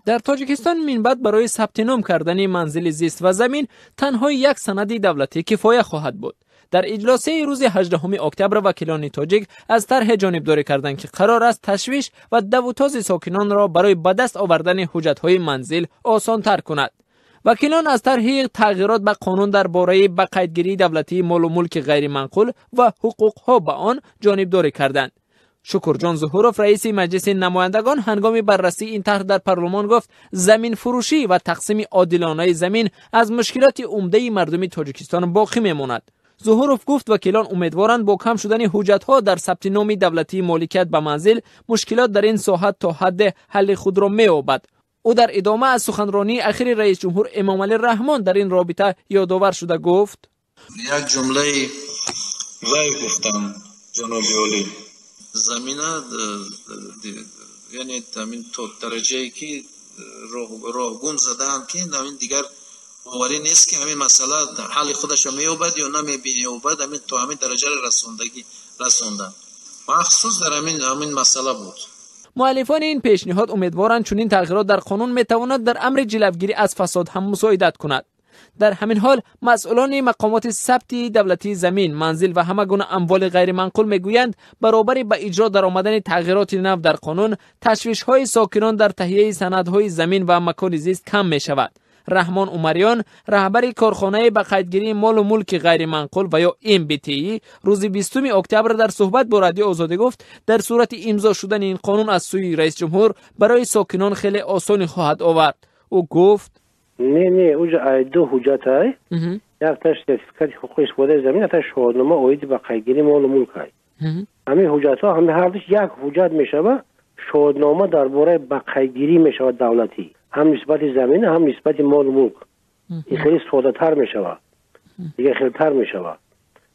در تاجیکستان منبت برای ثبت نام کردن منزل زیست و زمین تنها یک سند دولتی کفایه خواهد بود. در اجلاس روز 18 اکتبر وکیلان تاجیک از طرح جانبداری کردند که قرار است تشویش و دوتاز ساکنان را برای به دست آوردن حجت‌های منزل آسان تر کند. وکیلان از طرح تغییرات به قانون درباره به قیدگیری دولتی مال و ملک غیر منقول و حقوق‌ها به آن جانبداری کردند. شکرجان ظهوروف رئیس مجلس نمایندگان هنگام بررسی این طرح در پارلمان گفت زمین فروشی و تقسیم عادلانه زمین از مشکلات عمده مردم تاجیکستان باقی میماند. ظهوروف گفت وکیلان امیدوارند با کم شدن حجت‌ها در ثبت نام دولتی مالکیت به منزل مشکلات در این ساحه تا حد حل خود را می‌یابد. او در ادامه از سخنرانی اخیر رئیس جمهور امامعلی رحمان در این رابطه یادآور شده گفت یک جمله وای گفتم جناب عالی زمینه یعنی تامین تو درجه‌ای که راهگم زدن که همین دیگر باوری نیست که همین مسئله حل خودش رو میوبد یا نمیبینه اوبد همین تو همین درجه رسوندن مخصوص در همین مسئله بود. مؤلفان این پیشنهاد امیدوارند چنین تغییرات در قانون میتواند در امر جلوگیری از فساد هم مساعدت کند. در همین حال مسئولان مقامات ثبت دولتی زمین، منزل و همه گونه اموال غیر منقول میگویند برابر به اجرا در آمدن تغییرات نو در قانون تشویش‌های ساکنان در تهیه سندهای زمین و مکان زیست کم می شود. رحمان عمریان رهبر کارخانه به قیدگیری مال و ملک غیر منقول و یا MBTE روز 20 اکتبر در صحبت با رادیو آزادی گفت در صورت امضا شدن این قانون از سوی رئیس جمهور برای ساکنان خیلی آسانی خواهد آورد. او گفت نه اوجا دو حجت های یک تا سرتیفیکات حقوق استفاده زمین تا شهادتنامه اوید به قیدگیری مال و ملک های همین حجت ها همه هر دوش یک حجت میشوه شهادتنامه درباره به قیدگیری میشوه دولتی هم نسبت زمین هم نسبت مال و ملک این خیلی ساده تر میشوه دیگه خیلی تر میشوه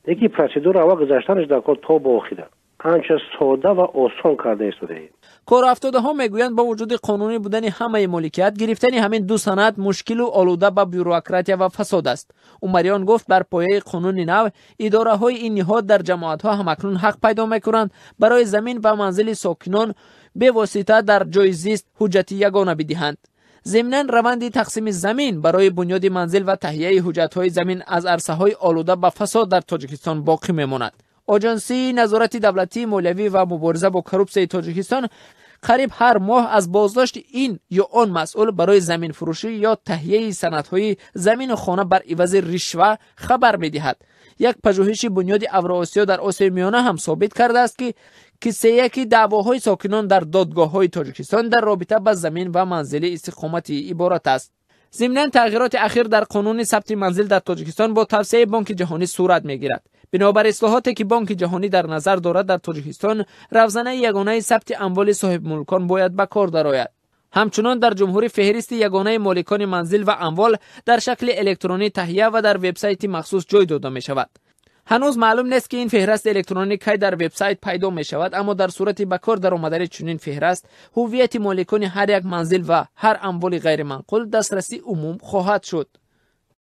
دیگه پروسیدور اول گذاشتنش در کار تا با آخره انچه ساده و آسان کرده شده. کارافتاده ها میگویند با وجود قانونی بودن همه مالکیت گرفتن همین دو سند مشکل و آلوده به بیروکراتیا و فساد است. عمریان گفت بر پایه قانون نو اداره های این نهاد در جماعت ها همکنون حق پیدا میکنند برای زمین و منزل ساکنان به واسطه در جای زیست حجت یگانه بدهند. ضمناً روند تقسیم زمین برای بنیاد منزل و تهیه حجت‌های زمین از عرصه‌های آلوده به فساد در تاجیکستان باقی میماند. آژانسی نظارت دولتی مولوی و مبارزه با کروپسیون تاجیکستان قریب هر ماه از بازداشت این یا آن مسئول برای زمین فروشی یا تهیه سندهای زمین و خانه بر عوض رشوه خبر می‌دهد. یک پژوهش بنیاد اوراسیا در آسیای میانه هم ثابت کرده است که سیاق دعواهای ساکنان در دادگاه‌های تاجیکستان در رابطه با زمین و منزل استقامتی عبارت است. ضمناً تغییرات اخیر در قانون ثبت منزل در تاجیکستان با توصیه بانک جهانی صورت می‌گیرد. بنابر اصلاحاتی که بانک جهانی در نظر دارد در تاجیکستان روزنه یگانه ثبت اموال صاحب ملکان باید به کار درآید. همچنان در جمهوری فهرست یگانه مالکان منزل و اموال در شکل الکترونی تهیه و در وبسایت مخصوص جای داده می شود. هنوز معلوم نیست که این فهرست الکترونی کی در وبسایت پیدا می شود، اما در صورت به کار درآمدن چنین فهرست هویت مالکان هر یک منزل و هر اموال غیر منقول دسترسی عموم خواهد شد.